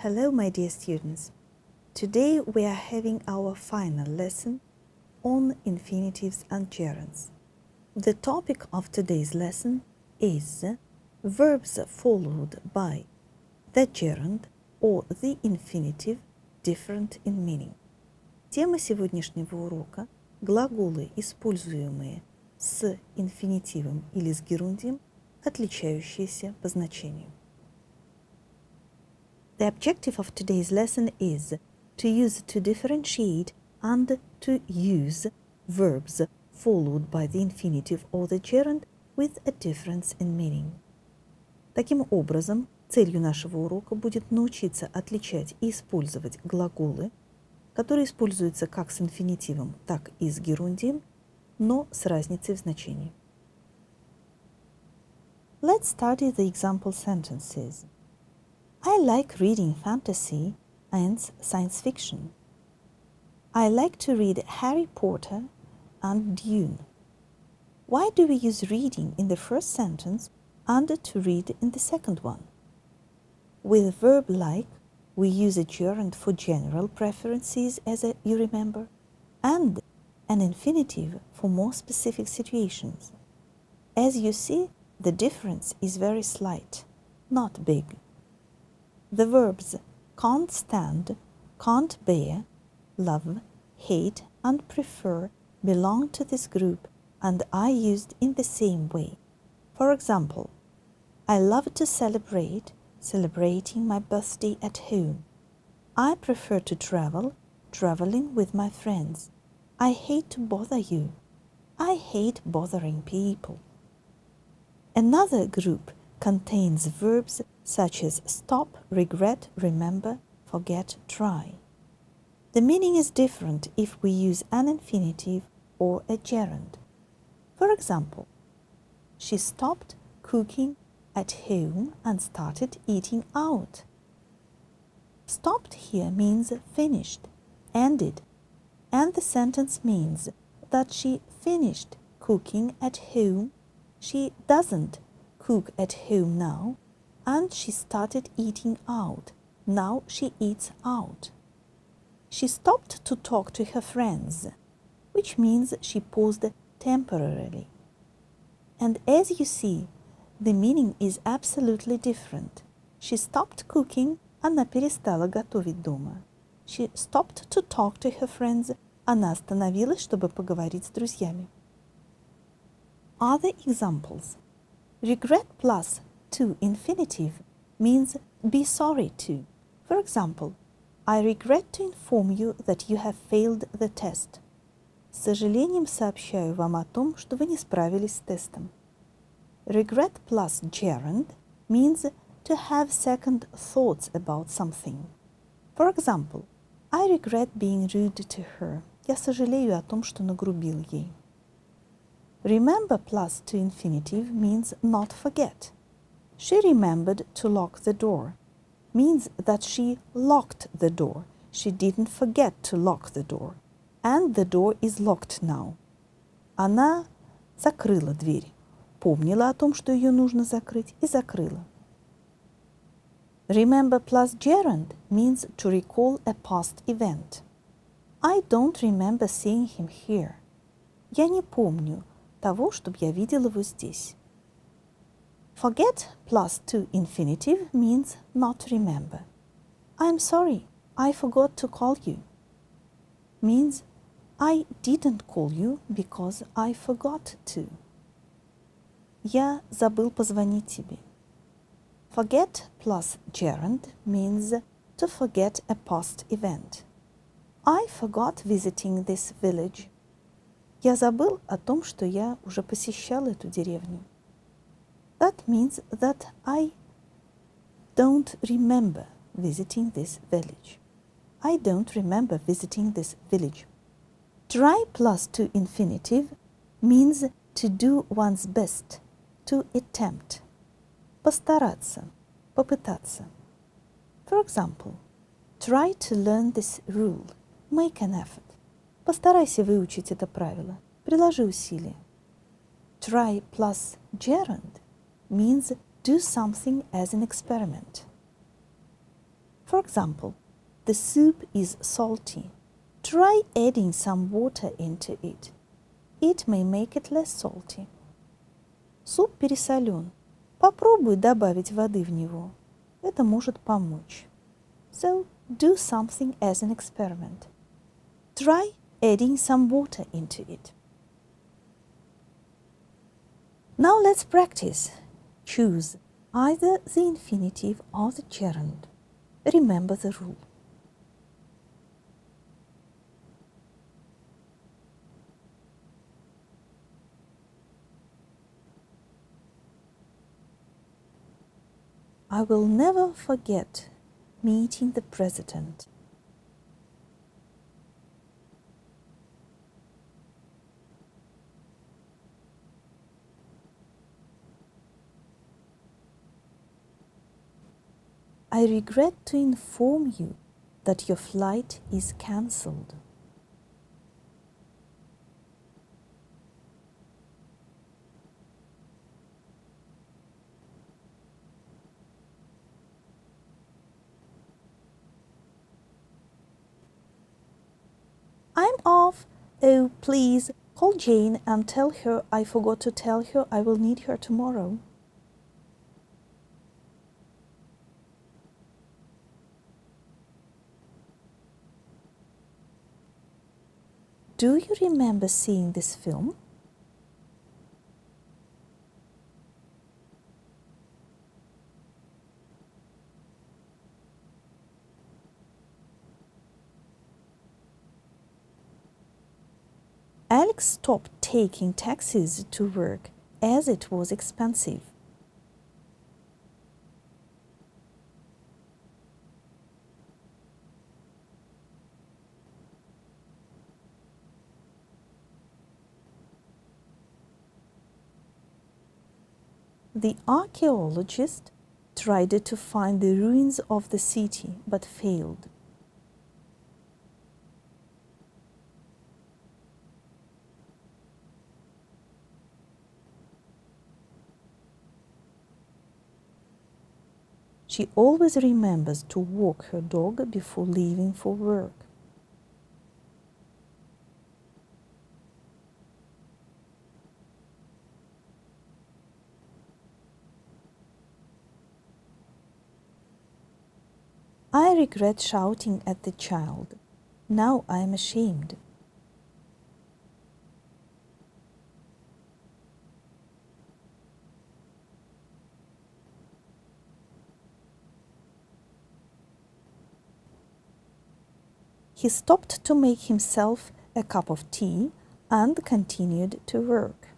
Hello, my dear students. Today we are having our final lesson on infinitives and gerunds. The topic of today's lesson is verbs followed by the gerund or the infinitive different in meaning. Тема сегодняшнего урока – глаголы, используемые с инфинитивом или с герундием, отличающиеся по значению. The objective of today's lesson is to differentiate and to use verbs followed by the infinitive or the gerund with a difference in meaning. Таким образом, целью нашего урока будет научиться отличать и использовать глаголы, которые используются как с инфинитивом, так и с герундием, но с разницей в значении. Let's study the example sentences. I like reading fantasy and science fiction. I like to read Harry Potter and Dune. Why do we use reading in the first sentence and to read in the second one? With verb like, we use a gerund for general preferences, as you remember, and an infinitive for more specific situations. As you see, the difference is very slight, not big. The verbs can't stand, can't bear, love, hate, and prefer belong to this group and are used in the same way. For example, I love to celebrate, celebrating my birthday at home. I prefer to travel, traveling with my friends. I hate to bother you. I hate bothering people. Another group contains verbs such as stop, regret, remember, forget, try. The meaning is different if we use an infinitive or a gerund. For example, she stopped cooking at home and started eating out. Stopped here means finished, ended, and the sentence means that she finished cooking at home, she doesn't cook at home now, and she started eating out. Now she eats out. She stopped to talk to her friends, which means she paused temporarily. And as you see, the meaning is absolutely different. She stopped cooking, она перестала готовить дома. She stopped to talk to her friends, она остановилась, чтобы поговорить с друзьями. Other examples. Regret plus to infinitive means be sorry to. For example, I regret to inform you that you have failed the test. С сожалением сообщаю вам о том, что вы не справились с тестом. Regret plus gerund means to have second thoughts about something. For example, I regret being rude to her. Я сожалею о том, что нагрубил ей. Remember plus to infinitive means not forget. She remembered to lock the door. Means that she locked the door. She didn't forget to lock the door. And the door is locked now. Она закрыла дверь. Помнила о том, что ее нужно закрыть, и закрыла. Remember plus gerund means to recall a past event. I don't remember seeing him here. Я не помню того, чтобы я видел его здесь. Forget plus to infinitive means not remember. I'm sorry, I forgot to call you. Means I didn't call you because I forgot to. Я забыл позвонить тебе. Forget plus gerund means to forget a past event. I forgot visiting this village. Я забыл о том, что я уже посещал эту деревню. That means that I don't remember visiting this village. I don't remember visiting this village. Try plus to infinitive means to do one's best, to attempt. Постараться, попытаться. For example, try to learn this rule. Make an effort. Постарайся выучить это правило. Приложи усилия. Try plus gerund means do something as an experiment. For example, the soup is salty. Try adding some water into it. It may make it less salty. Суп пересолен. Попробуй добавить воды в него. Это может помочь. So, do something as an experiment. Try adding some water into it. Now let's practice. Choose either the infinitive or the gerund. Remember the rule. I will never forget meeting the president. I regret to inform you that your flight is cancelled. I'm off. Oh, please, call Jane and tell her I forgot to tell her I will need her tomorrow. Do you remember seeing this film? Alex stopped taking taxis to work as it was expensive. The archaeologist tried to find the ruins of the city but failed. She always remembers to walk her dog before leaving for work. I regret shouting at the child. Now I am ashamed. He stopped to make himself a cup of tea and continued to work.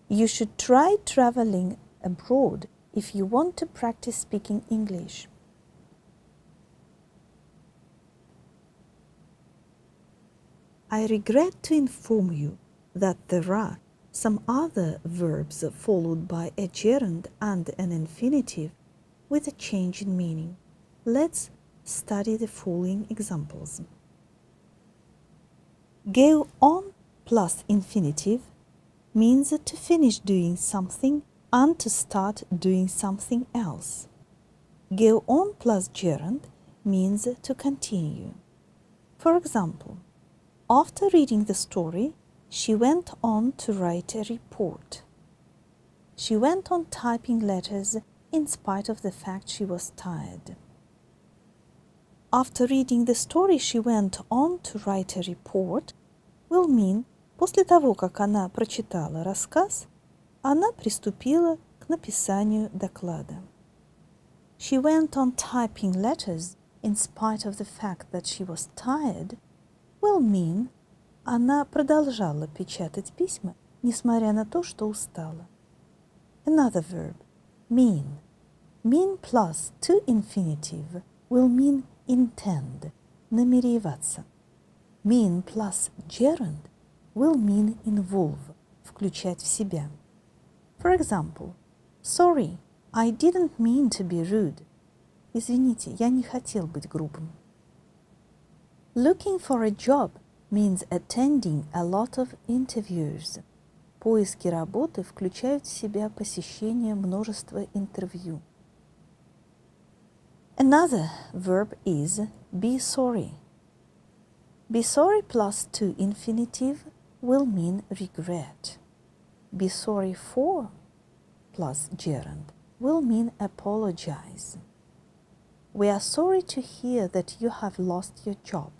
You should try traveling abroad if you want to practice speaking English. I regret to inform you that there are some other verbs followed by a gerund and an infinitive with a change in meaning. Let's study the following examples. Go on plus infinitive means to finish doing something and to start doing something else. Go on plus gerund means to continue. For example, after reading the story, she went on to write a report. She went on typing letters in spite of the fact she was tired. After reading the story, she went on to write a report will mean после того, как она прочитала рассказ, она приступила к написанию доклада. She went on typing letters in spite of the fact that she was tired will mean она продолжала печатать письма, несмотря на то, что устала. Another verb, mean. Mean plus to infinitive will mean intend, намереваться. Mean plus gerund will mean involve, включать в себя. For example, sorry, I didn't mean to be rude. Извините, я не хотел быть грубым. Looking for a job means attending a lot of interviews. Поиски работы включают в себя посещение множества интервью. Another verb is be sorry. Be sorry plus to infinitive will mean regret. Be sorry for plus gerund will mean apologize. We are sorry to hear that you have lost your job.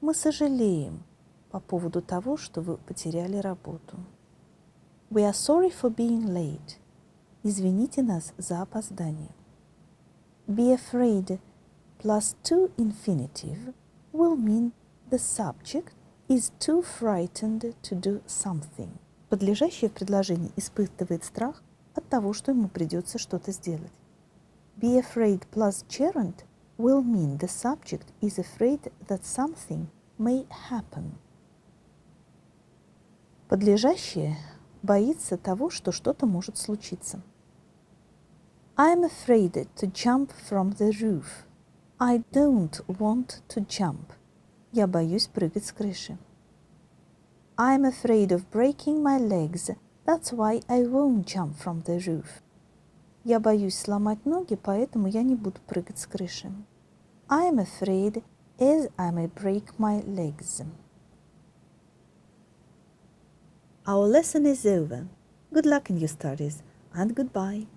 Мы сожалеем по поводу того, что вы потеряли работу. We are sorry for being late. Извините нас за опоздание. Be afraid plus to infinitive will mean the subject is too frightened to do something. Подлежащее в предложении испытывает страх от того, что ему придется что-то сделать. Be afraid plus gerund will mean the subject is afraid that something may happen. Подлежащее боится того, что что-то может случиться. I am afraid to jump from the roof. I don't want to jump. Я боюсь прыгать с крыши. I am afraid of breaking my legs. That's why I won't jump from the roof. Я боюсь сломать ноги, поэтому я не буду прыгать с крыши. I am afraid as I may break my legs. Our lesson is over. Good luck in your studies and goodbye.